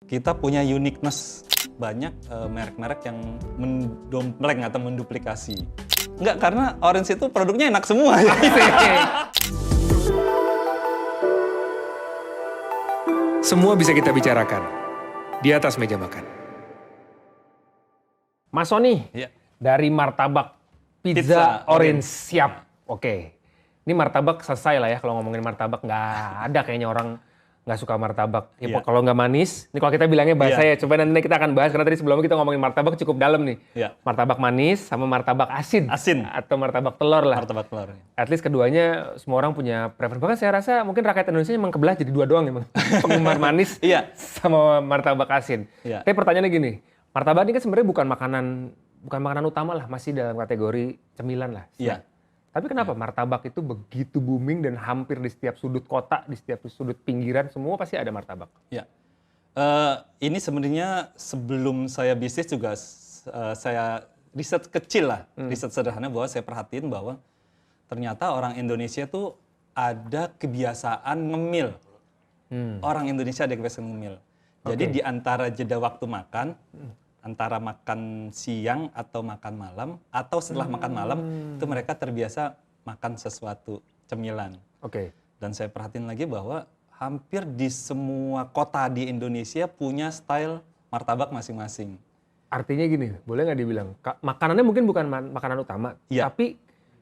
Kita punya uniqueness, banyak merek-merek yang mendompleng atau menduplikasi. Enggak, karena Orange itu produknya enak semua. Semua bisa kita bicarakan di atas meja makan. Mas Sony, Ya. dari martabak Pizza pizza Orange. orange siap. Oke. Ini martabak selesai lah ya, kalau ngomongin martabak nggak ada kayaknya orang nggak suka martabak. Ya, Iya. kalau nggak manis, ini kalau kita bilangnya bahasa Iya. ya, coba nanti kita akan bahas karena tadi sebelumnya kita ngomongin martabak cukup dalam nih. Iya. Martabak manis sama martabak asin. Asin. Atau martabak telur lah. Martabak telur. At least keduanya semua orang punya preferensi. Bahkan saya rasa mungkin rakyat Indonesia memang kebelah jadi dua doang emang. Penggemar manis Iya. sama martabak asin. Iya. Tapi pertanyaannya gini, martabak ini kan sebenarnya bukan makanan utama lah, masih dalam kategori cemilan lah. Iya. Tapi kenapa martabak itu begitu booming dan hampir di setiap sudut kota, di setiap sudut pinggiran, semua pasti ada martabak. Ya. Ini sebenarnya sebelum saya bisnis juga saya riset kecil lah, riset sederhana bahwa saya perhatiin bahwa ternyata orang Indonesia tuh ada kebiasaan ngemil. Orang Indonesia ada kebiasaan ngemil. Jadi Oke. di antara jeda waktu makan, antara makan siang atau makan malam, atau setelah makan malam, itu mereka terbiasa makan sesuatu cemilan. Oke. Dan saya perhatiin lagi bahwa hampir di semua kota di Indonesia punya style martabak masing-masing. Artinya gini, boleh nggak dibilang, makanannya mungkin bukan makanan utama, Iya. tapi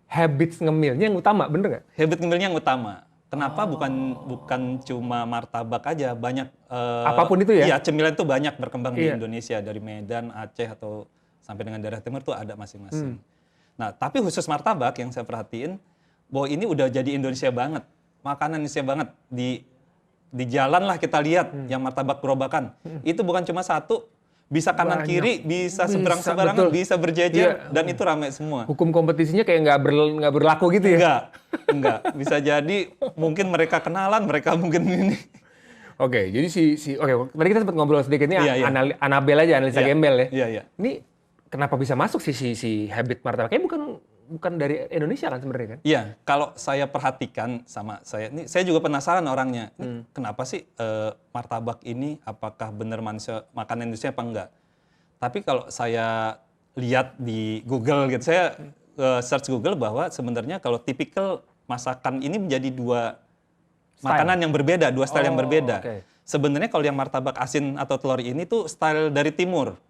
habits ngemilnya yang utama, bener nggak? Habit ngemilnya yang utama. Kenapa bukan cuma martabak aja, banyak Apapun itu ya? Iya, cemilan itu banyak berkembang di Iya. Indonesia, dari Medan, Aceh atau sampai dengan daerah timur tuh ada masing-masing. Nah, tapi khusus martabak yang saya perhatiin bahwa ini udah jadi Indonesia banget. Makanan Indonesia banget di jalan lah kita lihat yang martabak gerobakan. Itu bukan cuma satu, bisa kanan Banyak. kiri, bisa Bisa, seberang-seberangan, betul. bisa berjejer Iya. dan itu ramai semua. Hukum kompetisinya kayak nggak berlaku gitu ya? Enggak. Bisa jadi mungkin mereka kenalan, mereka mungkin ini. Oke, jadi oke, tadi kita sempat ngobrol sedikit ini Iya, iya. Anabel aja, analisa Iya. gembel ya. Iya, iya. Ini kenapa bisa masuk si habit martabak? Kayaknya bukan dari Indonesia kan sebenarnya kan? Iya, kalau saya perhatikan sama saya, ini saya juga penasaran orangnya. Ini kenapa sih martabak ini apakah benar makanan Indonesia apa enggak? Tapi kalau saya lihat di Google gitu, saya search Google bahwa sebenarnya kalau tipikal masakan ini menjadi dua makanan yang berbeda, dua style yang Oh, berbeda. oke. Sebenarnya kalau yang martabak asin atau telur ini tuh style dari timur.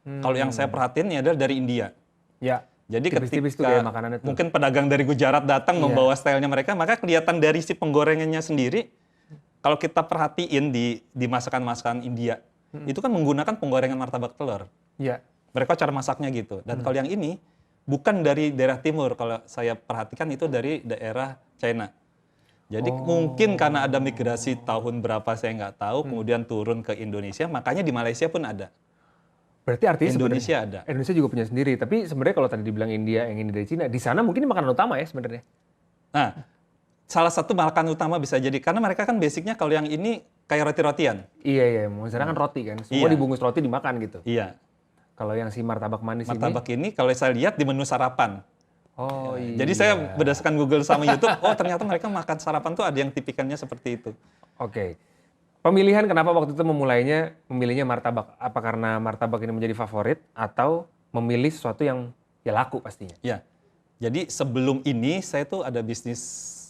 Kalau yang saya perhatiin ini adalah dari India. Ya. Jadi Tipis-tipis tuh ketika kayak makanannya tuh. mungkin pedagang dari Gujarat datang Iya. membawa stylenya mereka, maka kelihatan dari si penggorengannya sendiri. Kalau kita perhatiin di masakan-masakan India, itu kan menggunakan penggorengan martabak telur. Iya. Mereka cara masaknya gitu. Dan kalau yang ini bukan dari daerah timur, kalau saya perhatikan itu dari daerah China. Jadi mungkin karena ada migrasi tahun berapa saya nggak tahu, kemudian turun ke Indonesia, makanya di Malaysia pun ada. Berarti artinya Indonesia sebenarnya ada. Indonesia juga punya sendiri. Tapi sebenarnya kalau tadi dibilang India yang ini dari Cina, di sana mungkin ini makanan utama ya sebenarnya. Nah, salah satu makanan utama bisa jadi, karena mereka kan basicnya kalau yang ini kayak roti-rotian. Iya, mau sana kan roti kan. Semua Iya. dibungkus roti dimakan gitu. Iya, Kalau yang si martabak manis martabak ini kalau saya lihat di menu sarapan. oh iya. Jadi saya berdasarkan Google sama YouTube, oh ternyata mereka makan sarapan tuh ada yang tipikalnya seperti itu. Oke. Pemilihan kenapa waktu itu memilihnya martabak? Apa karena martabak ini menjadi favorit atau memilih sesuatu yang ya laku pastinya? Ya, jadi sebelum ini saya tuh ada bisnis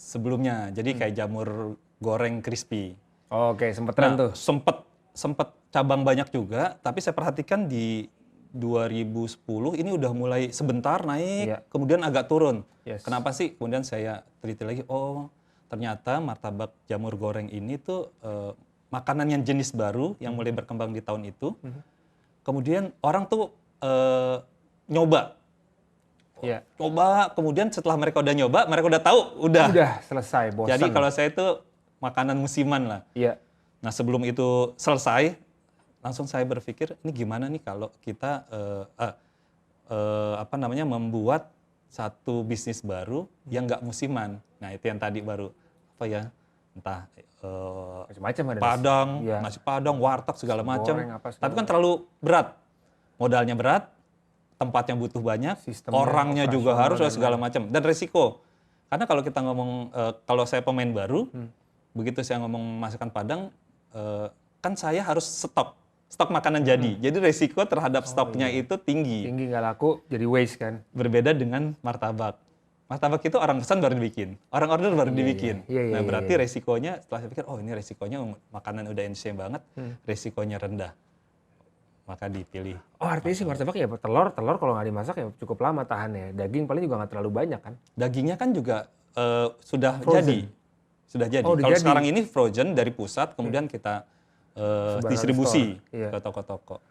sebelumnya, jadi kayak jamur goreng crispy. Oke, sempet tren tuh. Sempet cabang banyak juga, tapi saya perhatikan di 2010 ini udah mulai sebentar naik, Iya. kemudian agak turun. Yes. Kenapa sih? Kemudian saya teliti lagi, oh ternyata martabak jamur goreng ini tuh makanan yang jenis baru yang mulai berkembang di tahun itu. Kemudian orang tuh nyoba, Iya. kemudian setelah mereka udah nyoba, mereka udah tahu, udah. Udah selesai, bosan. Jadi kalau saya itu makanan musiman lah. Iya. Nah sebelum itu selesai, langsung saya berpikir ini gimana nih kalau kita membuat satu bisnis baru yang nggak musiman. Nah itu yang tadi baru apa ya, entah Macam-macam ada. Padang, Iya. nasi Padang, warteg segala macam. goreng apa segala Tapi kan terlalu berat, modalnya berat, tempatnya butuh banyak, Sistemnya, orangnya juga operasional harus dan segala macam, dan resiko. Karena kalau kita ngomong, kalau saya pemain baru, begitu saya ngomong masakan Padang, kan saya harus stok. stok makanan jadi. Jadi resiko terhadap stoknya itu tinggi. Tinggi nggak laku, jadi waste kan. Berbeda dengan martabak. Martabak itu orang pesan baru dibikin, orang order baru dibikin. Iya, Nah berarti resikonya setelah saya pikir, oh ini resikonya makanan udah NC banget, resikonya rendah. Maka dipilih. Oh artinya sih martabak ya telur kalau nggak dimasak ya cukup lama tahannya. Daging paling juga nggak terlalu banyak kan. Dagingnya kan juga sudah Frozen. jadi. Sudah jadi. Oh, udah Kalau jadi. sekarang ini frozen dari pusat, kemudian kita distribusi store. Iya. ke toko-toko.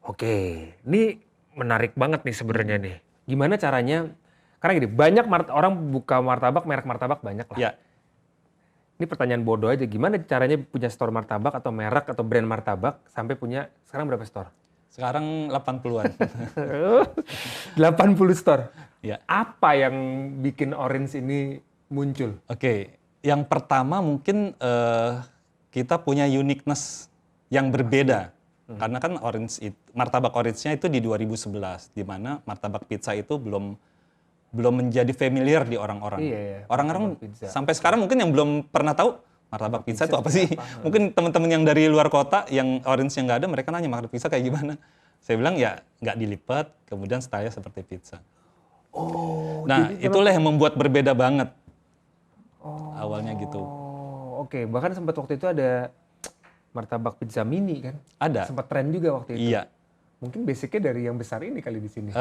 Oke, ini menarik banget nih sebenarnya nih. Gimana caranya? Karena gini, banyak orang buka martabak, merek martabak banyak lah. Ya, Ini pertanyaan bodoh aja, gimana caranya punya store martabak atau merek atau brand martabak sampai punya, sekarang berapa store? sekarang 80-an. 80 store. Ya. Apa yang bikin Orange ini muncul? Oke, yang pertama mungkin kita punya uniqueness yang berbeda. Karena kan martabak Orange-nya itu di 2011, di mana martabak pizza itu belum menjadi familiar di orang-orang. Iya. Orang-orang Martabak pizza. sampai sekarang mungkin yang belum pernah tahu martabak pizza itu apa sih? Mungkin teman-teman yang dari luar kota yang Orange-nya nggak ada, mereka nanya martabak pizza kayak gimana? Saya bilang ya nggak dilipat, kemudian style seperti pizza. Oh, Nah, itulah yang membuat berbeda banget. Awalnya gitu. Oh, oke. Bahkan sempat waktu itu ada martabak pizza mini kan? Ada. Sempat tren juga waktu itu. Iya. Mungkin basicnya dari yang besar ini kali di sini.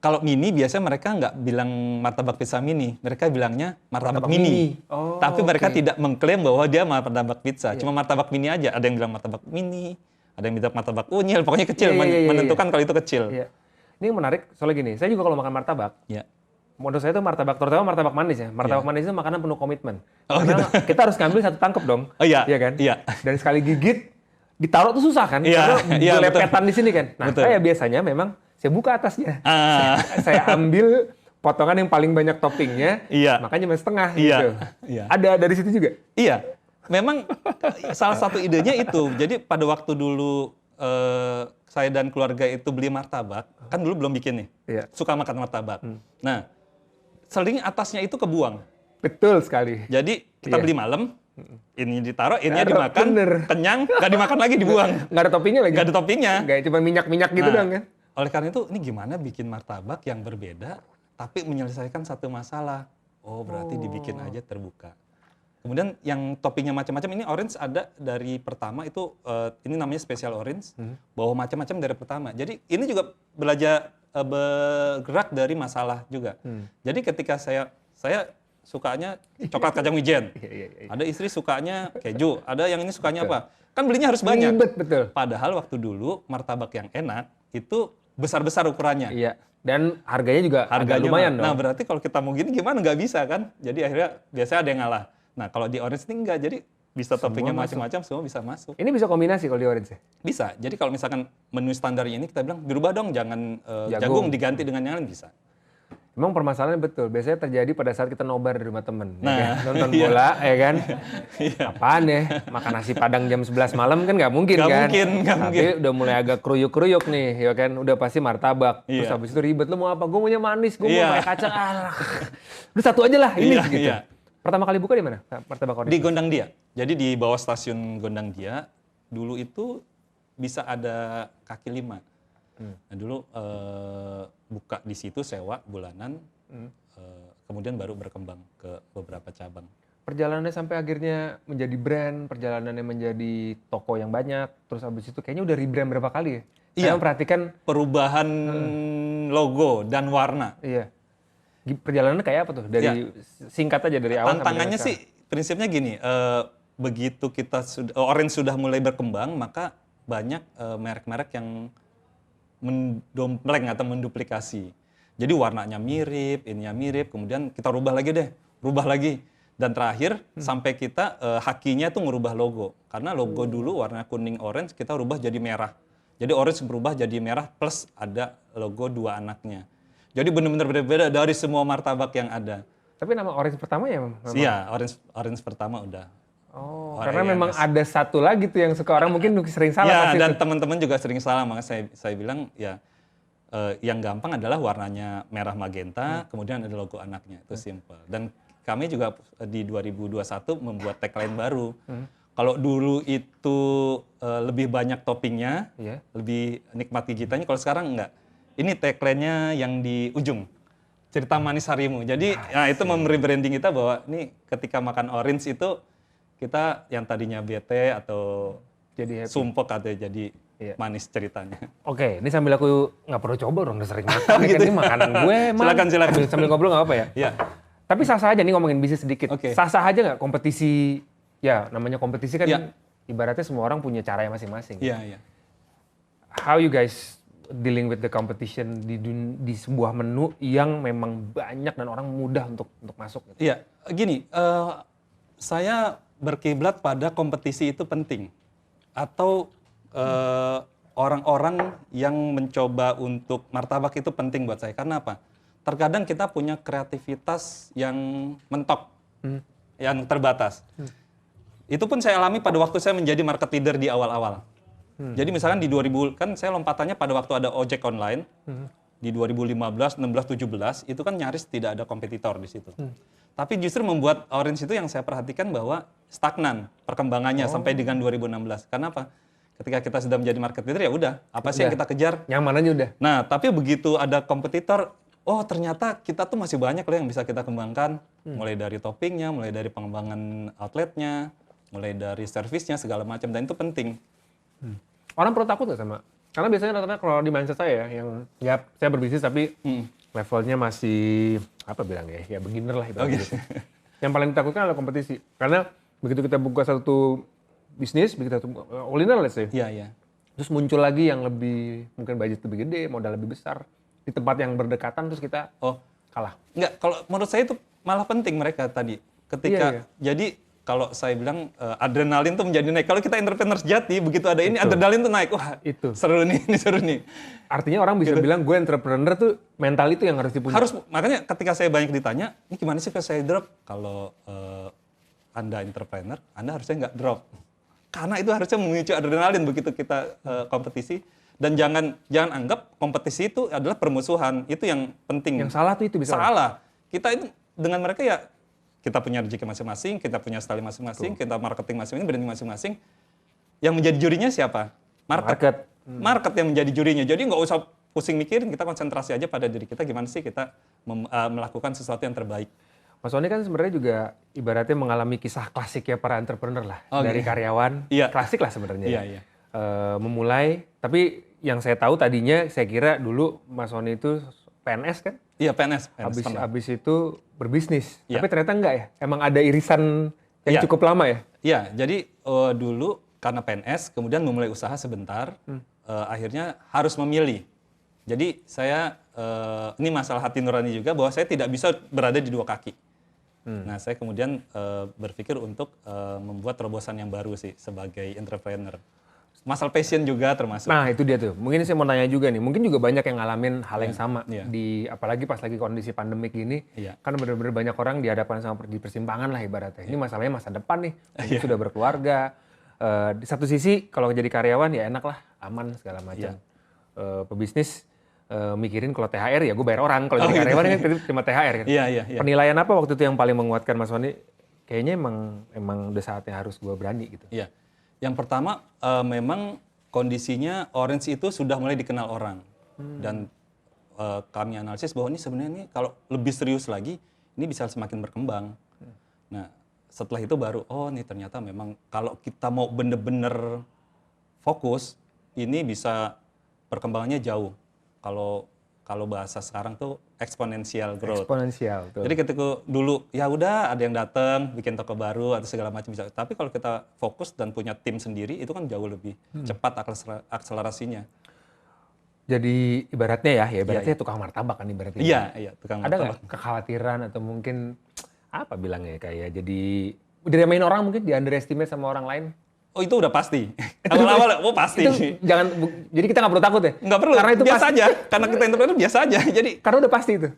Kalau mini biasanya mereka nggak bilang martabak pizza mini, mereka bilangnya martabak Martabak mini. mini. Oh, Tapi mereka oke. tidak mengklaim bahwa dia martabak pizza, cuma martabak mini aja. Ada yang bilang martabak mini, ada yang bilang martabak unyil, pokoknya kecil, Iya. menentukan kalau itu kecil. Iya. Ini yang menarik soalnya gini, saya juga kalau makan martabak, Ya. menurut saya itu martabak, terutama martabak manis ya. Martabak manis itu makanan penuh komitmen. Oh, Karena kita harus ngambil satu tangkep dong. Oh, iya. Iya kan? Iya. Dan sekali gigit, ditaruh tuh susah kan? Iya, Karena iya, belepetan di sini kan. Nah, Betul. saya biasanya memang saya buka atasnya. Ah. Saya ambil potongan yang paling banyak toppingnya, Iya. makanya cuma setengah Iya, gitu. iya. Ada dari situ juga? Iya, memang salah satu idenya itu. Jadi pada waktu dulu saya dan keluarga itu beli martabak, kan dulu belum bikin nih, Iya. suka makan martabak. Nah, sering atasnya itu kebuang. Betul sekali. Jadi kita Iya. beli malam, ini ditaruh, ini Taruh, dimakan, bener. kenyang, nggak dimakan lagi dibuang. Nggak ada toppingnya lagi? Nggak ada toppingnya. Nggak, cuma minyak-minyak gitu Nah, dong kan? oleh karena itu, ini gimana bikin martabak yang berbeda, tapi menyelesaikan satu masalah. Oh, berarti dibikin aja terbuka. Kemudian yang toppingnya macam-macam, ini orange ada dari pertama itu, ini namanya special orange, bahwa macam-macam dari pertama. Jadi ini juga belajar bergerak dari masalah juga. Jadi ketika saya sukanya coklat kacang wijen, Iya. ada istri sukanya keju, ada yang ini sukanya apa? Kan belinya harus banyak. Ribet, betul. Padahal waktu dulu martabak yang enak itu besar-besar ukurannya. Iya. Dan harganya juga agak Harganya lumayan Nah dong. berarti kalau kita mau gini gimana, nggak bisa kan? Jadi akhirnya biasanya ada yang ngalah. Nah kalau di orange ini enggak, jadi bisa toppingnya macam-macam, semua bisa masuk. Ini bisa kombinasi kalau di orange ya? Bisa. Jadi kalau misalkan menu standarnya ini kita bilang dirubah dong, jangan Jagung. jagung diganti dengan yang lain, bisa. Memang permasalahannya betul. Biasanya terjadi pada saat kita nobar di rumah temen. Nah, ya kan? Nonton iya. bola, ya kan? Apaan ya? Makan nasi padang jam 11 malam kan nggak mungkin Nggak kan? mungkin, nggak Tapi mungkin. udah mulai agak kruyuk-kruyuk nih, ya kan? Udah pasti martabak. Terus Iya. habis itu ribet. Lu mau apa? Gue maunya manis, gue Iya. mau pakai kacang. Alah. Udah satu aja lah, ini Iya, gitu. iya. Pertama kali buka di mana? Martabak orange? Di Gondang Dia. Jadi di bawah stasiun Gondang Dia, dulu itu bisa ada kaki lima. Nah dulu buka di situ sewa bulanan, kemudian baru berkembang ke beberapa cabang. Perjalanannya sampai akhirnya menjadi brand, perjalanannya menjadi toko yang banyak, terus habis itu kayaknya udah rebrand berapa kali ya? Iya. Saya memperhatikan, Perubahan logo dan warna. iya. Perjalanannya kayak apa tuh? Dari singkat aja dari awal sampai Tantangannya dengan sih prinsipnya gini, begitu kita Orange sudah mulai berkembang, maka banyak merek-merek yang mendompleng atau menduplikasi. Jadi warnanya mirip, ininya mirip, kemudian kita rubah lagi deh, rubah lagi. Dan terakhir sampai kita hakinya tuh ngerubah logo. Karena logo dulu warna kuning orange kita rubah jadi merah. Jadi orange berubah jadi merah plus ada logo dua anaknya. Jadi benar-benar berbeda dari semua martabak yang ada. Tapi nama orange pertama ya memang? Iya, orange pertama udah. Oh, Oh, karena iya, memang Mas. ada satu lagi tuh yang suka orang mungkin sering salah Ya, pasti dan tuh. teman-teman juga sering salah, makanya saya bilang ya yang gampang adalah warnanya merah magenta, kemudian ada logo anaknya, itu simple. Dan kami juga di 2021 membuat tagline baru, Kalau dulu itu lebih banyak toppingnya, Iya. lebih nikmat gigitannya. Kalau sekarang enggak. Ini tagline-nya yang di ujung. Cerita manis harimu. Jadi ya itu memberi branding kita bahwa ini ketika makan orange itu kita yang tadinya bete atau Jadi happy. sumpek atau jadi Iya. manis ceritanya. Oke, ini sambil aku nggak perlu coba dong, udah sering makan. Ini kan ini makanan gue emang. Silakan. Sambil ngobrol nggak apa ya? Iya. Tapi sah-sah aja nih ngomongin bisnis sedikit. Oke. Sah-sah aja nggak kompetisi? Ya, namanya kompetisi kan Iya. ibaratnya semua orang punya cara yang masing-masing. Iya. How you guys dealing with the competition di sebuah menu yang memang banyak dan orang mudah untuk masuk? Gitu? Iya, gini, saya berkiblat pada kompetisi itu penting. Atau orang-orang yang mencoba untuk martabak itu penting buat saya. Karena apa? Terkadang kita punya kreativitas yang mentok, yang terbatas. Itu pun saya alami pada waktu saya menjadi market leader di awal-awal. Jadi misalkan di 2000, kan saya lompatannya pada waktu ada ojek online, di 2015, 16, 17, itu kan nyaris tidak ada kompetitor di situ. Tapi justru membuat Orange itu yang saya perhatikan bahwa stagnan perkembangannya sampai dengan 2016. Karena apa? Ketika kita sudah menjadi market leader ya udah, apa sih yang kita kejar? Nyaman aja udah. Nah, tapi begitu ada kompetitor, oh ternyata kita tuh masih banyak loh yang bisa kita kembangkan. Mulai dari toppingnya, mulai dari pengembangan outletnya, mulai dari servisnya, segala macam. Dan itu penting. Orang perlu takut nggak sama? Karena biasanya rata-rata kalau di mindset saya ya, yang ya saya berbisnis tapi levelnya masih apa bilang ya beginner lah ibaratnya gitu. Yang paling ditakutkan adalah kompetisi. Karena begitu kita buka satu bisnis, begitu kita kuliner let's say. Iya. Terus muncul lagi yang lebih mungkin budget lebih gede, modal lebih besar di tempat yang berdekatan terus kita kalah. Enggak, kalau menurut saya itu malah penting mereka tadi. Ketika jadi kalau saya bilang adrenalin tuh menjadi naik. Kalau kita entrepreneur sejati, begitu ada ini adrenalin tuh naik. Wah, itu seru nih, ini seru nih. Artinya orang bisa bilang gue entrepreneur tuh mental itu yang harus dipunya. Harus, makanya ketika saya banyak ditanya, ini gimana sih kalau saya drop? Kalau Anda entrepreneur, Anda harusnya nggak drop. Karena itu harusnya memicu adrenalin begitu kita kompetisi. Dan jangan anggap kompetisi itu adalah permusuhan. Itu yang penting. Yang salah tuh itu bisa. Salah. Kita itu dengan mereka ya, kita punya rezeki masing-masing, kita punya style masing-masing, kita marketing masing-masing, branding masing-masing. Yang menjadi jurinya siapa? Market yang menjadi jurinya. Jadi nggak usah pusing mikirin, kita konsentrasi aja pada diri kita, gimana sih kita melakukan sesuatu yang terbaik. Mas Sony kan sebenarnya juga ibaratnya mengalami kisah klasik ya para entrepreneur lah. Dari karyawan, klasik lah sebenarnya. Iya. Memulai, tapi yang saya tahu tadinya saya kira dulu Mas Sony itu PNS kan? Iya, PNS. Habis itu berbisnis. Tapi ternyata enggak ya? Emang ada irisan yang cukup lama ya? Iya, jadi dulu karena PNS, kemudian memulai usaha sebentar, akhirnya harus memilih. Jadi saya, ini masalah hati nurani juga, bahwa saya tidak bisa berada di dua kaki. Nah, saya kemudian berpikir untuk membuat terobosan yang baru sih, sebagai entrepreneur. Masalah passion juga termasuk. Nah itu dia tuh, mungkin saya mau tanya juga nih, mungkin juga banyak yang ngalamin hal yang sama di apalagi pas lagi kondisi pandemik gini, kan bener-bener banyak orang dihadapkan sama di persimpangan lah ibaratnya. Ini masalahnya masa depan nih, sudah berkeluarga. Di satu sisi kalau jadi karyawan ya enak lah, aman segala macam. Pebisnis mikirin kalau THR ya gue bayar orang, kalau jadi karyawan kan terima THR kan. Iya. Penilaian apa waktu itu yang paling menguatkan Mas Sony? Kayaknya emang udah saatnya harus gue berani gitu. Iya. Yang pertama, memang kondisinya Orange itu sudah mulai dikenal orang. Dan kami analisis bahwa ini sebenarnya kalau lebih serius lagi, ini bisa semakin berkembang. Nah, setelah itu baru, ini ternyata memang kalau kita mau bener-bener fokus, ini bisa perkembangannya jauh. Kalau bahasa sekarang tuh exponential growth. Eksponensial. Tuh. Jadi ketika dulu ya udah ada yang datang bikin toko baru atau segala macam bisa. Tapi kalau kita fokus dan punya tim sendiri itu kan jauh lebih cepat akselerasinya. Jadi ibaratnya ibaratnya tukang martabak kan ibaratnya. Iya, tukang martabak. Ada nggak kekhawatiran atau mungkin apa bilangnya kayak jadi diremain orang mungkin, di underestimate sama orang lain? Oh itu udah pasti. Awal-awal pasti. Itu jadi kita nggak perlu takut ya? Nggak perlu, karena itu biasa aja. Karena kita entrepreneur biasa aja. Jadi karena udah pasti itu?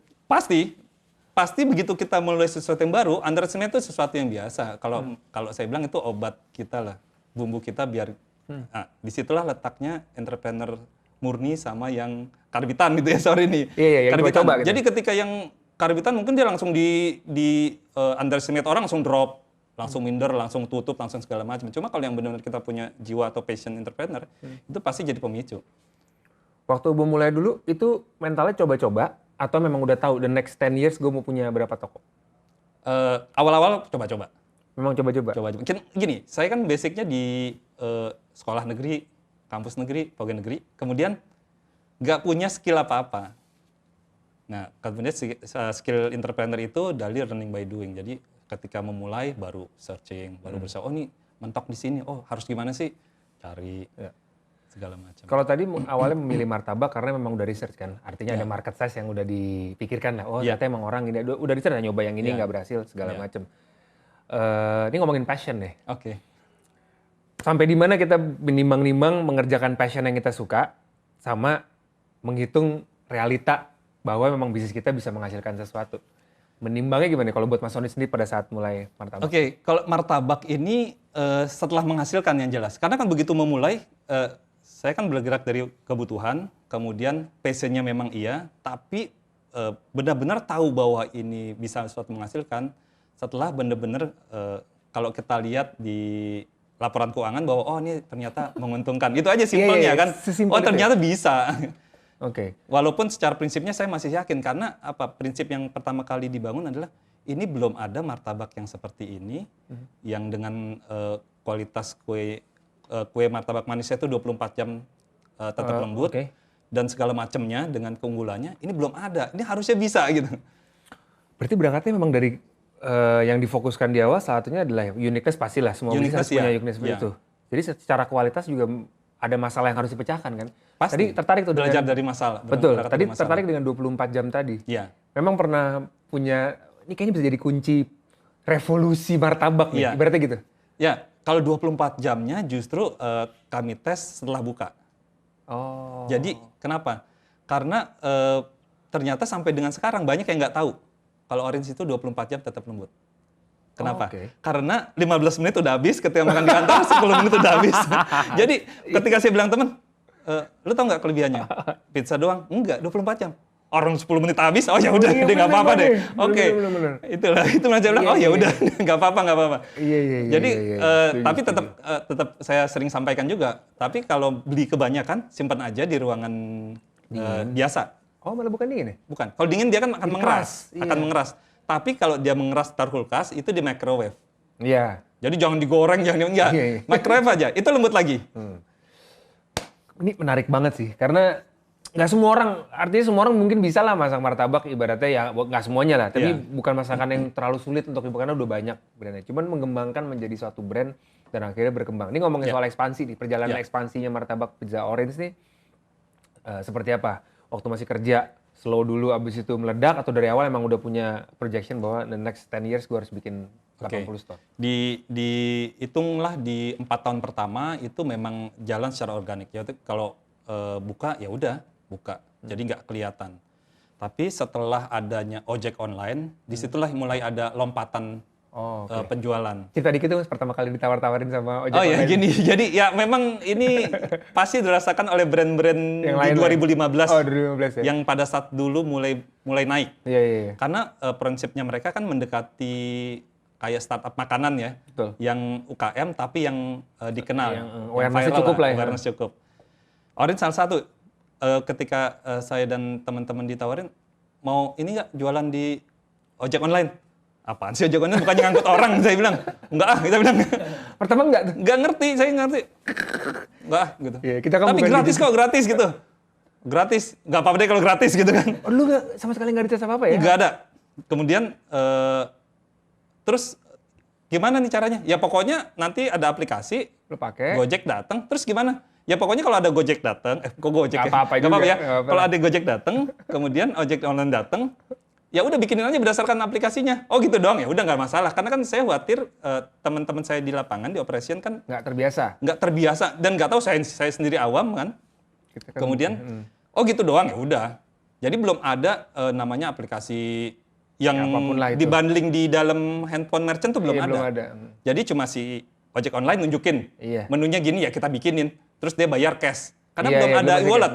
Pasti begitu kita mulai sesuatu yang baru, underestimate itu sesuatu yang biasa. Kalau saya bilang itu obat kita lah. Bumbu kita biar, disitulah letaknya entrepreneur murni sama yang karbitan gitu ya, sorry nih. Iya, karbitan. Coba gitu. Jadi ketika yang karbitan mungkin dia langsung di underestimate orang langsung drop. langsung minder, langsung tutup, langsung segala macam. Cuma kalau yang benar-benar kita punya jiwa atau passion entrepreneur, itu pasti jadi pemicu. Waktu gue mulai dulu, itu mentalnya coba-coba, atau memang udah tahu the next 10 years gue mau punya berapa toko? Awal-awal coba-coba. Memang coba-coba? Coba-coba. Gini, saya kan basicnya di sekolah negeri, kampus negeri, pegawai negeri, kemudian nggak punya skill apa-apa. Nah, kemudian skill entrepreneur itu dari learning by doing. Jadi ketika memulai baru searching, baru berusaha, oh ini mentok di sini, oh harus gimana sih? Cari segala macam. Kalau tadi awalnya memilih martabak karena memang udah research kan, artinya ada market size yang udah dipikirkan lah. Oh ternyata emang orang ini udah research, nyoba yang ini nggak berhasil segala macam. Ini ngomongin passion deh. Oke. Sampai di mana kita menimbang-nimbang mengerjakan passion yang kita suka sama menghitung realita bahwa memang bisnis kita bisa menghasilkan sesuatu. Menimbangnya gimana kalau buat Mas Sony sendiri pada saat mulai martabak? Oke, kalau martabak ini setelah menghasilkan yang jelas. Karena kan begitu memulai, saya kan bergerak dari kebutuhan, kemudian passion-nya memang iya, tapi benar-benar tahu bahwa ini bisa suatu menghasilkan setelah benar-benar kalau kita lihat di laporan keuangan bahwa oh ini ternyata menguntungkan. Itu aja simpelnya kan. Oh ternyata bisa. Oke. Walaupun secara prinsipnya saya masih yakin karena prinsip yang pertama kali dibangun adalah ini belum ada martabak yang seperti ini yang dengan kualitas kue martabak manisnya itu 24 jam tetap lembut dan segala macamnya dengan keunggulannya ini belum ada. Ini harusnya bisa gitu. Berarti berangkatnya memang dari yang difokuskan di awal salah satunya adalah uniqueness pastilah semua bisnis punya uniqueness seperti itu. Jadi secara kualitas juga ada masalah yang harus dipecahkan kan? Pasti. Tadi tertarik tuh belajar dari masalah. Betul. Tadi tertarik dengan 24 jam tadi. Iya. Memang pernah punya ini kayaknya bisa jadi kunci revolusi martabak nih. Ibaratnya gitu. Ya, kalau 24 jamnya justru kami tes setelah buka. Oh. Jadi kenapa? Karena ternyata sampai dengan sekarang banyak yang nggak tahu kalau orange itu 24 jam tetap lembut. Kenapa? Karena 15 menit udah habis, ketika makan di kantor 10 menit udah habis. Jadi ketika saya bilang temen, lu tau nggak kelebihannya? Pizza doang? Enggak, 24 jam. Orang 10 menit habis, oh ya udah, nggak apa-apa deh. Oke, itu saya bilang, oh ya udah, nggak apa-apa. Jadi tapi tetap saya sering sampaikan juga. Tapi kalau beli kebanyakan, simpan aja di ruangan biasa. Oh malah bukan dingin ya? Bukan. Kalau dingin dia kan akan mengeras, Tapi kalau dia mengeras taruh kulkas itu di microwave. Iya. Jadi jangan digoreng, jangan microwave aja. Itu lembut lagi. Ini menarik banget sih, karena nggak semua orang, artinya semua orang mungkin bisa lah masak martabak, ibaratnya ya nggak semuanya lah. Tapi bukan masakan yang terlalu sulit untuk karena udah banyak brandnya. Cuman mengembangkan menjadi suatu brand dan akhirnya berkembang. Ini ngomongin soal ekspansi nih, perjalanan ekspansinya martabak Pizza Orange nih seperti apa? Waktu masih kerja, slow dulu abis itu meledak atau dari awal emang udah punya projection bahwa the next 10 years gue harus bikin 80 store? Dihitunglah di 4 tahun pertama itu memang jalan secara organik. Ya, kalau buka ya udah buka, jadi nggak kelihatan. Tapi setelah adanya ojek online, disitulah mulai ada lompatan penjualan. Cerita dikit tuh Mas, pertama kali ditawar-tawarin sama ojek online. Oh ya gini, jadi ya memang ini pasti dirasakan oleh brand-brand di 2015. Oh 2015 ya? Yang pada saat dulu mulai naik. Iya. Karena prinsipnya mereka kan mendekati kayak startup makanan ya. Betul. Yang UKM tapi yang dikenal. Yang awareness cukup lah ya. Awareness cukup. Orange salah satu ketika saya dan teman-teman ditawarin, mau ini nggak jualan di ojek online? Apaan sih ojek online, bukannya ngangkut orang, saya bilang. Enggak kita bilang. Pertama enggak tuh? Enggak ngerti, saya ngerti. Enggak gitu. Ya, kita kan tapi gratis kok, gratis gitu. Gratis, nggak apa-apa deh kalau gratis gitu kan. Oh, lu sama sekali nggak dites apa-apa ya? Nggak ada. Kemudian, terus gimana nih caranya? Ya pokoknya nanti ada aplikasi, lu pakai. Gojek datang, terus gimana? Ya pokoknya kalau ada Gojek datang, kok Gojek ya? Nggak apa-apa ya. Kalau ada Gojek datang, kemudian ojek online datang, ya udah bikinin aja berdasarkan aplikasinya. Oh gitu doang, ya udah nggak masalah. Karena kan saya khawatir teman-teman saya di lapangan di operation kan nggak terbiasa dan nggak tahu saya sendiri awam kan. Kemudian oh gitu doang, ya udah. Jadi belum ada namanya aplikasi yang dibundling di dalam handphone merchant tuh belum ada. Jadi cuma si ojek online nunjukin menunya gini ya kita bikinin. Terus dia bayar cash. Karena belum ada e-wallet.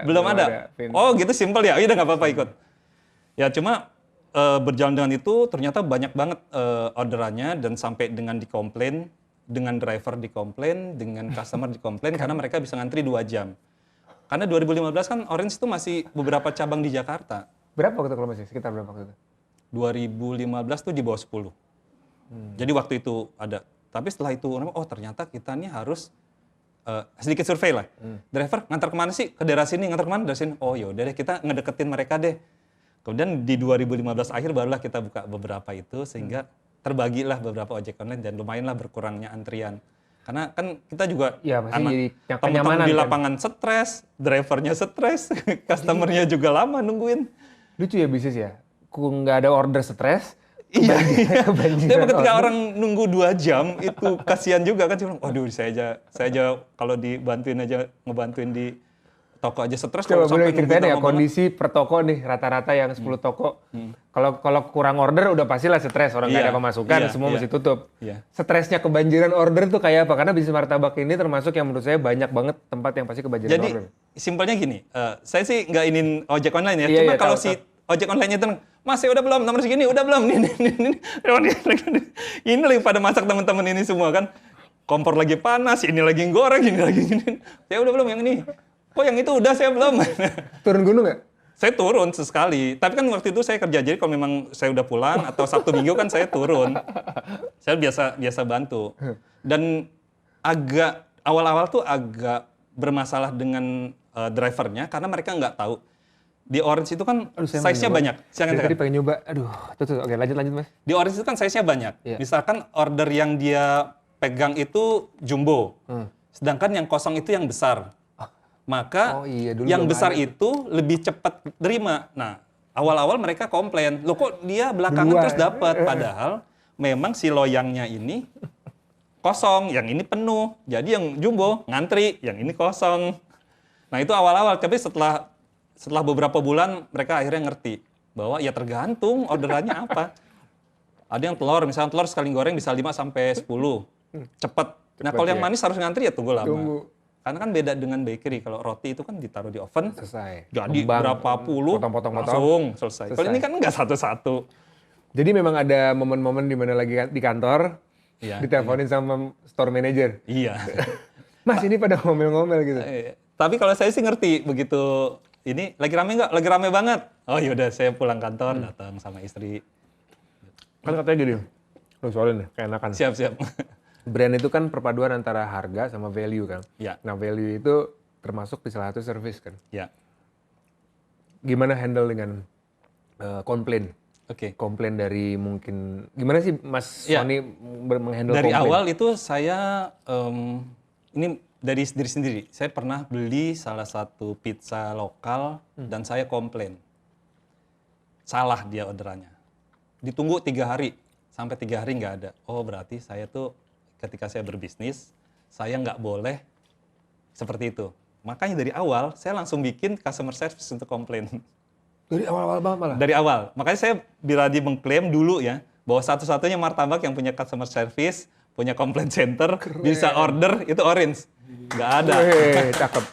Belum ada. Oh gitu simple ya. Udah nggak apa-apa ikut. Ya cuma berjalan dengan itu ternyata banyak banget orderannya dan sampai dengan dikomplain, dengan driver dikomplain, dengan customer dikomplain karena mereka bisa ngantri 2 jam. Karena 2015 kan Orange itu masih beberapa cabang di Jakarta. Berapa waktu kalau masih? Sekitar berapa waktu itu? 2015 tuh di bawah 10. Jadi waktu itu ada. Tapi setelah itu, oh ternyata kita nih harus sedikit survei lah. Driver ngantar kemana sih? Ke daerah sini, ngantar kemana? Dari sini. Oh yaudah deh, kita ngedeketin mereka deh. Kemudian di 2015 akhir barulah kita buka beberapa itu, sehingga terbagilah beberapa ojek online dan lumayanlah berkurangnya antrian. Karena kan kita juga teman-teman di lapangan stres, drivernya stres, customernya juga lama nungguin. Lucu ya bisnis ya? Nggak ada order stres, iya. Tapi ketika orang nunggu 2 jam itu kasihan juga kan, cuma waduh saya aja kalau ngebantuin di toko aja stres. Coba boleh ceritain ya kondisi per toko nih rata-rata yang 10 toko. Kalau kurang order udah pastilah stres, orang nggak ada pemasukan, semua mesti tutup. Stresnya kebanjiran order tuh kayak apa? Karena bisnis martabak ini termasuk yang menurut saya banyak banget tempat yang pasti kebanjiran order. Jadi simpelnya gini, saya sih nggak ingin ojek online ya, cuma kalau si ojek online itu masih udah belum, nomor segini udah belum, ini lagi pada masak teman-teman ini semua kan, kompor lagi panas, ini lagi goreng, ini lagi gini, saya udah belum yang ini, kok yang itu udah saya belum. Turun gunung nggak? Saya turun sesekali, tapi kan waktu itu saya kerja, jadi kalau memang saya udah pulang atau Sabtu Minggu kan saya turun, saya biasa bantu, dan agak awal-awal tuh agak bermasalah dengan drivernya karena mereka nggak tahu. Di Orange itu kan size-nya banyak. Tadi pengen nyoba. Aduh, tuh. Oke, lanjut Mas. Di Orange itu kan size-nya banyak. Misalkan order yang dia pegang itu jumbo. Sedangkan yang kosong itu yang besar. Maka yang besar itu lebih cepat terima. Nah, awal-awal mereka komplain. Loh kok dia belakangan terus dapat? Padahal memang si loyangnya ini kosong, yang ini penuh. Jadi yang jumbo ngantri, yang ini kosong. Nah, itu awal-awal. Tapi setelah beberapa bulan mereka akhirnya ngerti bahwa ya tergantung orderannya apa. Ada yang telur, misalnya telur sekali goreng bisa 5 sampai 10. Cepet. Nah, kalau yang manis harus ngantri ya tunggu lama. Karena kan beda dengan bakery. Kalau roti itu kan ditaruh di oven, selesai. Jadi berapa puluh langsung selesai. Kalau ini kan enggak satu-satu. Jadi memang ada momen-momen di mana lagi di kantor, diteleponin sama store manager. Iya. Mas, ini pada ngomel-ngomel gitu. Tapi kalau saya sih ngerti begitu. Ini lagi rame nggak? Lagi rame banget. Oh yaudah, saya pulang kantor, datang sama istri. Kan katanya gini, lu soalin nih, keenakan. Siap. Brand itu kan perpaduan antara harga sama value kan. Ya. Nah, value itu termasuk di salah satu service kan. Ya. Gimana handle dengan komplain? Oke. Komplain dari mungkin, gimana sih Mas Sony menghandle dari komplain? awal itu saya, ini dari diri sendiri, saya pernah beli salah satu pizza lokal dan saya komplain. Salah dia orderannya. Ditunggu 3 hari, sampai 3 hari nggak ada. Oh berarti saya tuh ketika saya berbisnis, saya nggak boleh seperti itu. Makanya dari awal saya langsung bikin customer service untuk komplain. Dari awal-awal banget malah? Dari awal. Makanya saya berani mengklaim dulu ya, bahwa satu-satunya martabak yang punya customer service, punya complaint center, bisa order, itu Orange. Nggak ada. Cakep.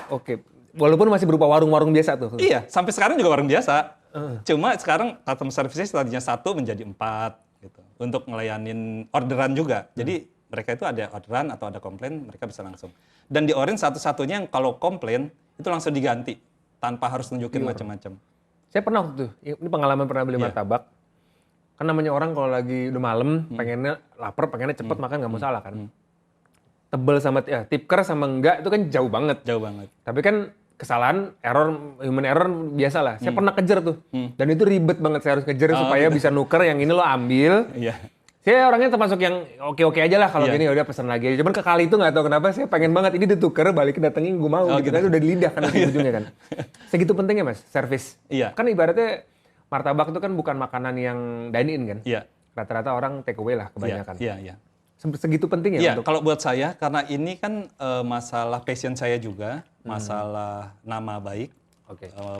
Oke. Walaupun masih berupa warung-warung biasa tuh. Iya, sampai sekarang juga warung biasa. Cuma sekarang customer service tadinya 1 menjadi 4 gitu. Untuk ngelayanin orderan juga. Jadi mereka itu ada orderan atau ada komplain, mereka bisa langsung. Dan di Orange satu-satunya yang kalau komplain itu langsung diganti tanpa harus nunjukin macam-macam. Saya pernah waktu itu, ini pengalaman pernah beli martabak. Kan namanya orang kalau lagi udah malam, pengennya lapar, pengennya cepet makan nggak mau salah kan. Tebel sama tipker sama enggak itu kan jauh banget. Jauh banget. Tapi kan kesalahan, human error biasa lah. Saya pernah kejar tuh. Dan itu ribet banget, saya harus kejar supaya bisa nuker yang ini lo ambil. Iya. Saya orangnya termasuk yang oke-oke aja lah kalau gini udah pesan lagi. Cuman kekali itu nggak tahu kenapa saya pengen banget ini dituker, balikin datengin gue mau. Gitu kan udah di lidah kan ujungnya kan. Segitu pentingnya Mas, service. Iya. Kan ibaratnya martabak itu kan bukan makanan yang dine in kan. Iya. Rata-rata orang take away lah kebanyakan. Iya. Segitu penting ya? Iya, kalau buat saya, karena ini kan masalah passion saya juga, masalah nama baik,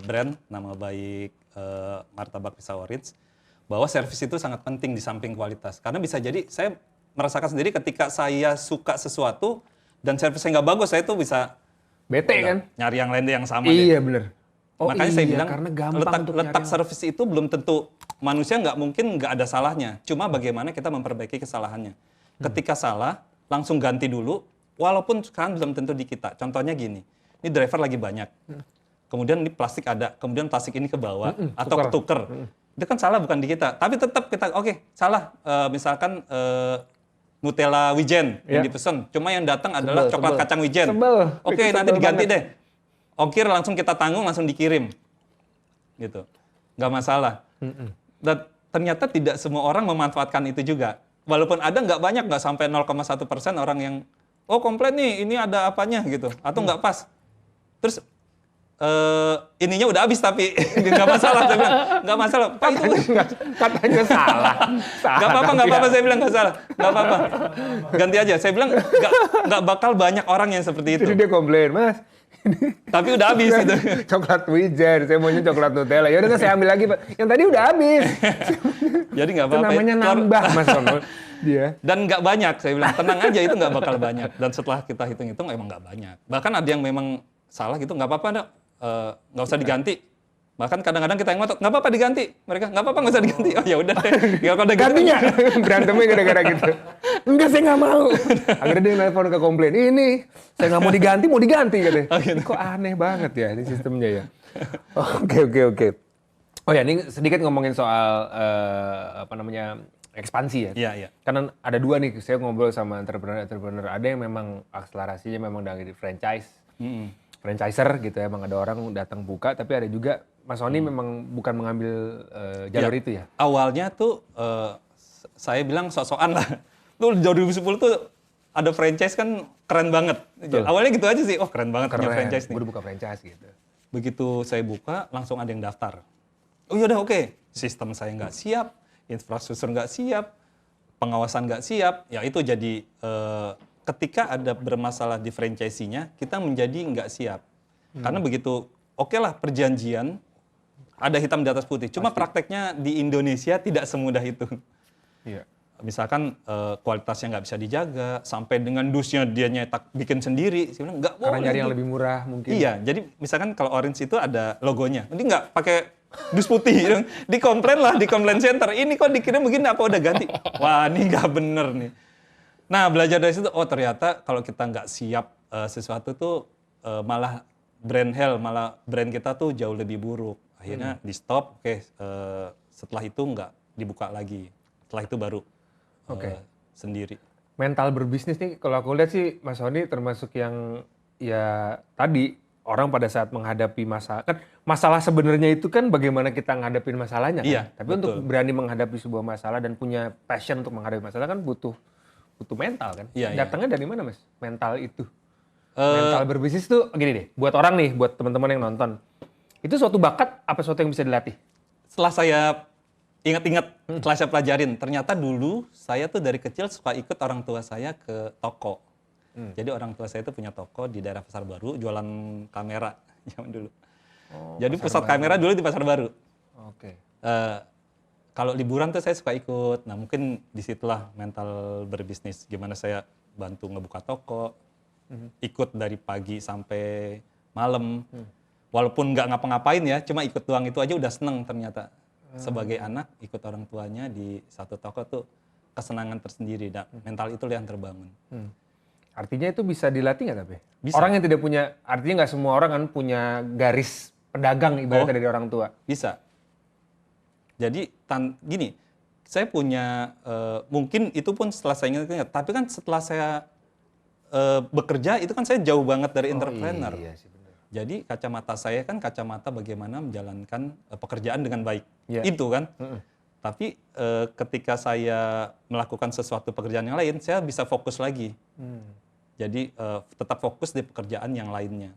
brand, nama baik martabak pisau Orange, bahwa servis itu sangat penting di samping kualitas. Karena bisa jadi, saya merasakan sendiri ketika saya suka sesuatu, dan servisnya nggak bagus, saya tuh bisa bete kan? Nyari yang lain yang sama. Iya bener. Makanya saya bilang karena gampang letak service itu belum tentu, manusia nggak mungkin nggak ada salahnya. Cuma bagaimana kita memperbaiki kesalahannya. Ketika salah, langsung ganti dulu, walaupun sekarang belum tentu di kita. Contohnya gini, ini driver lagi banyak. Kemudian ini plastik ada, kemudian plastik ini ke bawah atau ketuker. Itu kan salah bukan di kita. Tapi tetap kita, salah. Misalkan Nutella Wijen yang dipesan. Cuma yang datang adalah coklat kacang Wijen. Oke, nanti diganti deh. Ongkir langsung kita tanggung, langsung dikirim. Gitu. Nggak masalah. Dan ternyata tidak semua orang memanfaatkan itu juga. Walaupun ada nggak banyak, nggak sampai 0,1% orang yang, komplain nih, ini ada apanya gitu. Atau nggak pas. Terus ininya udah habis tapi nggak masalah. Saya bilang, nggak masalah. Pak itu katanya salah. Nggak apa-apa, saya bilang nggak salah. Nggak apa-apa. Ganti aja. Saya bilang nggak bakal banyak orang yang seperti itu. Jadi dia komplain, Mas. Tapi udah habis itu. Coklat Wijen, saya maunya coklat Nutella. Ya udah saya ambil lagi, Pak. Yang tadi udah habis. Jadi nggak apa-apa. Itu namanya nambah, Mas Rono. Dia. Dan nggak banyak, saya bilang tenang aja itu nggak bakal banyak. Dan setelah kita hitung-hitung emang nggak banyak. Bahkan ada yang memang salah gitu, nggak apa-apa, nggak usah diganti. Bahkan kadang-kadang kita yang ngotot, nggak apa-apa diganti. Mereka, nggak apa-apa nggak usah diganti. Oh ya udah deh. Ya kalau udah gantinya. Berantemnya gara-gara gitu. Enggak, saya nggak mau. Akhirnya dia nelfon ke komplain. Ini, saya nggak mau diganti katanya. Gitu. Kok aneh banget ya ini sistemnya ya. Oke. Oh ya, ini sedikit ngomongin soal ekspansi ya. Iya. Karena ada dua nih, saya ngobrol sama entrepreneur. Ada yang memang akselerasinya memang dari franchise. Franchiser gitu ya, emang ada orang datang buka, tapi ada juga Mas Sony memang bukan mengambil jalur itu ya? Awalnya tuh saya bilang sok-sokan lah. Tuh 2010 tuh ada franchise kan keren banget. Betul. Awalnya gitu aja sih, keren banget punya franchise nih. Gue buka franchise gitu. Begitu saya buka, langsung ada yang daftar. Oh yaudah oke. Sistem saya nggak siap, infrastruktur nggak siap, pengawasan nggak siap, ya itu jadi ketika ada bermasalah di franchise-nya, kita menjadi nggak siap. Karena begitu, lah perjanjian, ada hitam di atas putih. Cuma prakteknya di Indonesia tidak semudah itu. Iya. Misalkan kualitasnya nggak bisa dijaga, sampai dengan dusnya dia nyetak bikin sendiri. Saya bilang, nggak boleh. Karena nyari yang lebih murah mungkin. Iya, jadi misalkan kalau Orange itu ada logonya. Nanti nggak pakai dus putih. Di komplain center. Ini kok dikirim begini, apa udah ganti? Wah, ini nggak bener nih. Nah, belajar dari situ, ternyata kalau kita nggak siap sesuatu tuh malah brand kita tuh jauh lebih buruk. Akhirnya di stop, setelah itu nggak dibuka lagi. Setelah itu baru sendiri. Mental berbisnis nih, kalau aku lihat sih Mas Sony termasuk yang ya tadi orang pada saat menghadapi masalah sebenarnya itu kan bagaimana kita ngadepin masalahnya kan. Iya, Tapi betul. untuk berani menghadapi sebuah masalah dan punya passion untuk menghadapi masalah kan butuh mental kan. Iya, Datangnya dari mana Mas? Mental itu. Mental berbisnis tuh gini deh, buat orang nih, buat teman-teman yang nonton. Itu suatu bakat apa suatu yang bisa dilatih? Setelah saya ingat-ingat, setelah saya pelajarin, ternyata dulu saya tuh dari kecil suka ikut orang tua saya ke toko. Jadi orang tua saya itu punya toko di daerah Pasar Baru, jualan kamera zaman dulu. Jadi pusat kamera dulu di Pasar Baru. Oke. Kalau liburan tuh saya suka ikut. Nah mungkin disitulah mental berbisnis. Gimana saya bantu ngebuka toko, ikut dari pagi sampai malam. Walaupun nggak ngapa-ngapain ya, cuma ikut doang itu aja udah seneng ternyata. Sebagai anak ikut orang tuanya di satu toko tuh kesenangan tersendiri. Dan mental itu yang terbangun. Artinya itu bisa dilatih nggak tapi? Bisa. Orang yang tidak punya, artinya nggak semua orang kan punya garis pedagang ibaratnya dari orang tua. Bisa. Jadi gini, saya punya mungkin itu pun setelah saya ingat, tapi kan setelah saya bekerja itu kan saya jauh banget dari entrepreneur. Iya sih benar. Jadi kacamata saya kan kacamata bagaimana menjalankan pekerjaan dengan baik. Yeah. Itu kan. Tapi ketika saya melakukan sesuatu pekerjaan yang lain, saya bisa fokus lagi. Jadi tetap fokus di pekerjaan yang lainnya.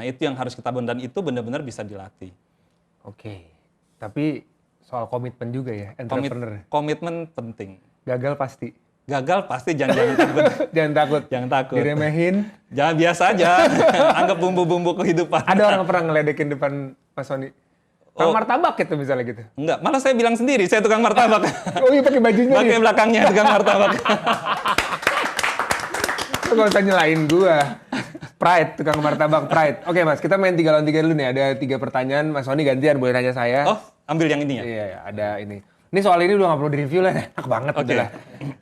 Nah itu yang harus kita bangun dan itu benar-benar bisa dilatih. Oke. Tapi soal komitmen juga ya, entrepreneur. Komitmen penting. Gagal pasti. Gagal pasti jangan takut. Jangan takut. Jangan takut. Diremehin. Jangan biasa aja. Anggap bumbu-bumbu kehidupan. Ada orang pernah ngeledekin depan Mas Sony. Kang martabak gitu misalnya gitu. Enggak, malah saya bilang sendiri, saya tukang martabak. Oh iya pakai bajunya. Pakai belakangnya tukang martabak. Gak usah nyelain gua. Pride, tukang martabak Pride. Oke Mas, kita main 3 lawan 3 dulu nih. Ada 3 pertanyaan, Mas Sony gantian boleh nanya saya. Oh, ambil yang ini ya? Iya, ada ini. Ini soal ini udah gak perlu direview lah, enak banget udahlah.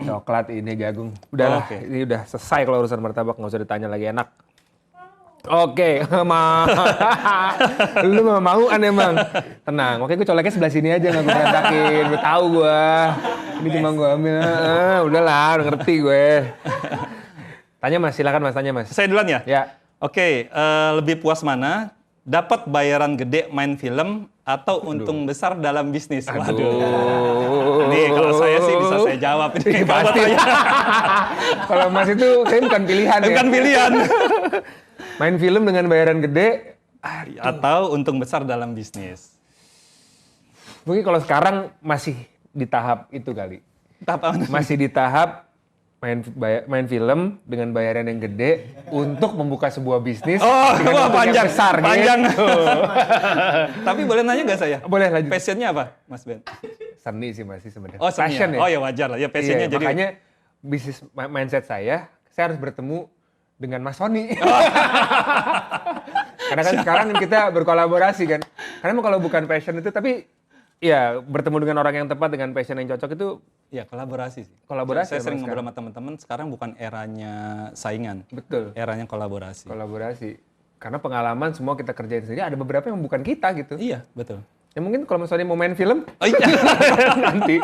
Coklat ini jagung. Udahlah, ini udah selesai kalau urusan martabak, nggak usah ditanya lagi, enak. Oke, lu mau kan emang. Tenang, oke gue coleknya sebelah sini aja, nggak gue berantakin. Gue tahu gue. Ini cuma gue ambil. Udahlah, udah ngerti gue. Tanya Mas, silakan Mas, tanya Mas. Saya duluan ya? Ya. Oke, lebih puas mana? Dapat bayaran gede main film atau untung besar dalam bisnis? Waduh. Nih kalau saya sih bisa saya jawab ini. Pasti. Kalau Mas itu saya bukan pilihan. Bukan pilihan. Main film dengan bayaran gede atau untung besar dalam bisnis. Mungkin kalau sekarang masih di tahap itu kali. Tahap apa? Masih di tahap main film dengan bayaran yang gede untuk membuka sebuah bisnis dengan untung yang besar. Panjang. Gitu. Tapi boleh nanya nggak saya? Boleh, lanjut. Passionnya apa, Mas Ben? Seni sih masih sebenarnya. Oh, seni. Passion ya? Oh ya wajar lah. Ya passionnya Iya, jadi. makanya bisnis mindset saya harus bertemu dengan Mas Sony. Karena kan sekarang kita berkolaborasi kan. Karena emang kalau bukan passion itu, tapi ya bertemu dengan orang yang tepat dengan passion yang cocok itu. Ya kolaborasi sih. Kolaborasi. Saya sering ngobrol sama teman-teman, sekarang bukan eranya saingan. Betul. Eranya kolaborasi. Kolaborasi. Karena pengalaman semua kita kerjain sendiri, ada beberapa yang bukan kita gitu. Iya, betul. Ya mungkin kalau Mas Sony mau main film, Oh iya. nanti.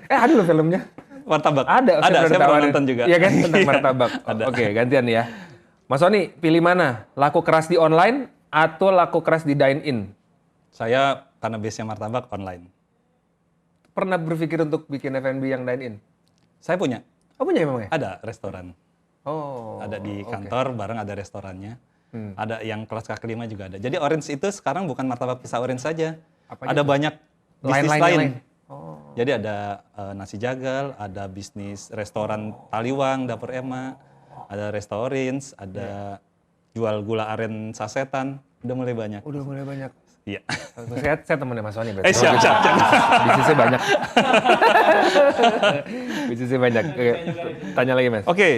Ada loh filmnya. Martabak. Ada, saya pernah nonton juga. Iya kan, tentang martabak. Ada. Oke, gantian ya. Mas Sony, pilih mana? Laku keras di online atau laku keras di dine-in? Saya karena base-nya martabak online. Pernah berpikir untuk bikin F&B yang dine-in? Saya punya. Oh punya emang ya? Ada restoran. Oh. Ada di kantor, bareng ada restorannya. Ada yang kelas kaki 5 juga ada. Jadi Orange itu sekarang bukan martabak pisah Orange saja. Ada banyak bisnis lain. Oh. Jadi ada nasi jagal, ada bisnis restoran Taliwang, Dapur Ema, ada Restorins, ada jual gula aren sasetan. Udah mulai banyak. Udah mulai banyak. Iya. Saya temennya Mas Sony berarti. Siap. Bisnisnya banyak. Bisnisnya banyak. Oke. Tanya lagi Mas. Oke.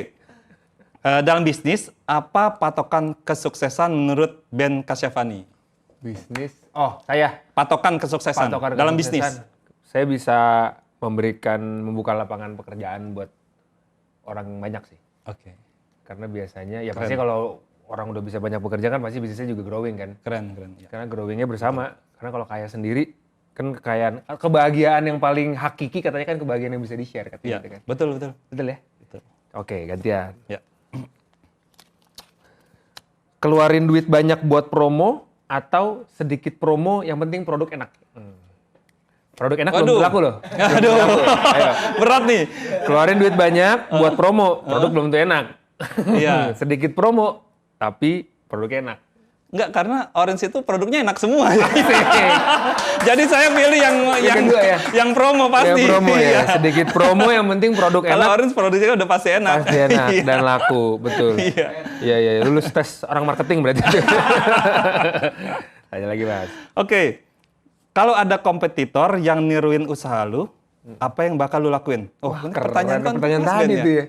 Dalam bisnis, apa patokan kesuksesan menurut Ben Kasyafani? Bisnis. Oh, saya. Patokan kesuksesan dalam bisnis. Saya bisa membuka lapangan pekerjaan buat orang banyak sih. Oke. Karena biasanya, ya pasti kalau orang udah bisa banyak bekerja kan pasti bisnisnya juga growing kan. Keren. Ya. Karena growingnya bersama. Karena kalau kaya sendiri, kan kekayaan, kebahagiaan yang paling hakiki katanya kan kebahagiaan yang bisa di-share katanya. Iya, kan. betul. Betul ya? Betul. Oke, gantian. Ya. Keluarin duit banyak buat promo atau sedikit promo yang penting produk enak? Produk enak belum laku loh. Aduh. Ayo. Berat nih. Keluarin duit banyak buat promo, produk belum tentu enak. Iya. Sedikit promo, tapi produknya enak. Enggak, karena Orange itu produknya enak semua. Jadi saya pilih yang promo pasti. Yang promo ya. Iya. Sedikit promo yang penting produk enak. Kalau Orange produknya udah pasti enak. Pasti enak dan laku, betul. Iya. Lulus tes orang marketing berarti. Tanya lagi Mas. Oke. Kalau ada kompetitor yang niruin usaha lu, apa yang bakal lu lakuin? Oh, Wah, ini pertanyaan tadi tuh ya.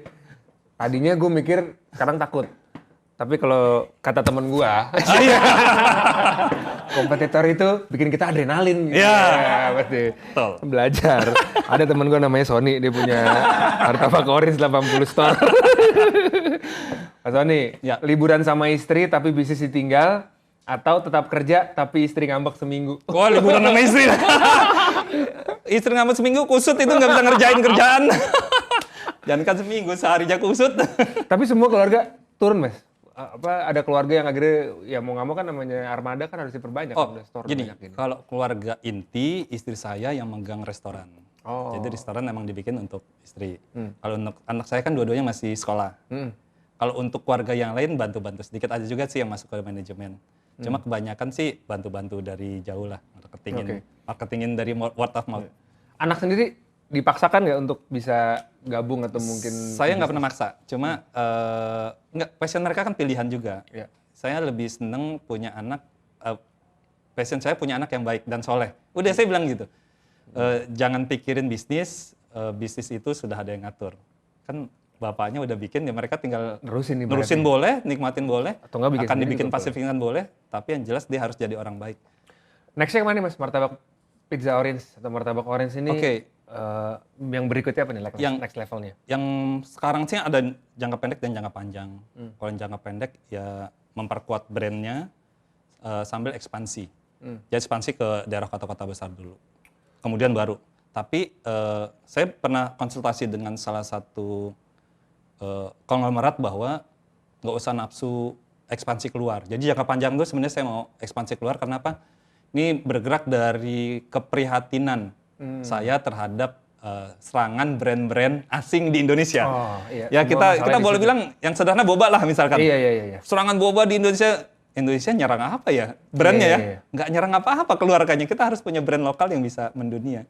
Tadinya gue mikir sekarang takut. Tapi kalau kata temen gue, kompetitor itu bikin kita adrenalin. Iya. Pasti. Betul. Belajar. Ada temen gue namanya Sony, dia punya martabak Orange 80 store. Mas Sony, liburan sama istri tapi bisnis ditinggal, atau tetap kerja tapi istri ngambek seminggu? Wah, liburan sama istri. Istri ngambek seminggu kusut itu nggak bisa ngerjain kerjaan. Jangan kan seminggu, sehari aja kusut. Tapi semua keluarga turun, Mas. Ada keluarga yang akhirnya ya mau nggak mau kan namanya armada kan harus diperbanyak. Gini, kalau keluarga inti istri saya yang megang restoran. Jadi restoran emang dibikin untuk istri. Kalau untuk anak saya kan dua-duanya masih sekolah. Kalau untuk keluarga yang lain bantu-bantu sedikit, ada juga sih yang masuk ke manajemen. Cuma kebanyakan sih bantu-bantu dari jauh lah, marketingin dari word of mouth. Anak sendiri dipaksakan nggak untuk bisa gabung atau mungkin? Saya nggak pernah maksa, cuma passion mereka kan pilihan juga. Ya. Saya lebih seneng punya anak, passion saya punya anak yang baik dan soleh. Udah saya bilang gitu, jangan pikirin bisnis, bisnis itu sudah ada yang ngatur. Kan bapaknya udah bikin, ya mereka tinggal nerusin boleh, nikmatin boleh, atau nggak bikin akan dibikin pasifikan boleh, tapi yang jelas dia harus jadi orang baik. Nextnya kemana Mas? Martabak pizza orange atau martabak orange ini? Yang berikutnya apa nih? Next levelnya? Yang sekarang sih ada jangka pendek dan jangka panjang. Kalau yang jangka pendek ya memperkuat brandnya sambil ekspansi. Jadi ekspansi ke daerah kota-kota besar dulu. Kemudian baru. Tapi saya pernah konsultasi dengan salah satu konglomerat bahwa nggak usah nafsu ekspansi keluar. Jadi jangka panjang itu sebenarnya saya mau ekspansi keluar karena apa? Ini bergerak dari keprihatinan saya terhadap serangan brand-brand asing di Indonesia. Ya kita boleh bilang yang sederhana boba lah misalkan. Iya. Serangan boba di Indonesia nyerang apa ya? Brandnya ya? Nggak nyerang apa-apa keluarganya. Kita harus punya brand lokal yang bisa mendunia.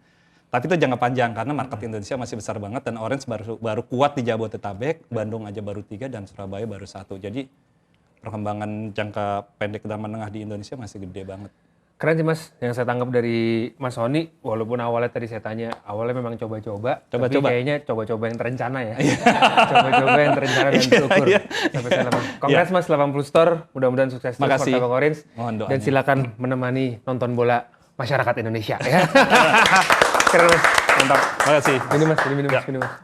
Tapi itu jangka panjang karena market Indonesia masih besar banget dan Orange baru kuat di Jabodetabek, Bandung aja baru 3 dan Surabaya baru 1. Jadi perkembangan jangka pendek dan menengah di Indonesia masih gede banget. Keren sih Mas, yang saya tangkap dari Mas Sony, walaupun awalnya tadi saya tanya, awalnya memang coba-coba. Tapi kayaknya coba-coba yang terencana ya. Coba-coba yang terencana dan terukur. Sampai saya Kongres Mas 80 Store, mudah-mudahan sukses terus Martabak Orange. Dan silakan menemani nonton bola masyarakat Indonesia ya. Keren Mas, mantap. Terima kasih. Ini Mas.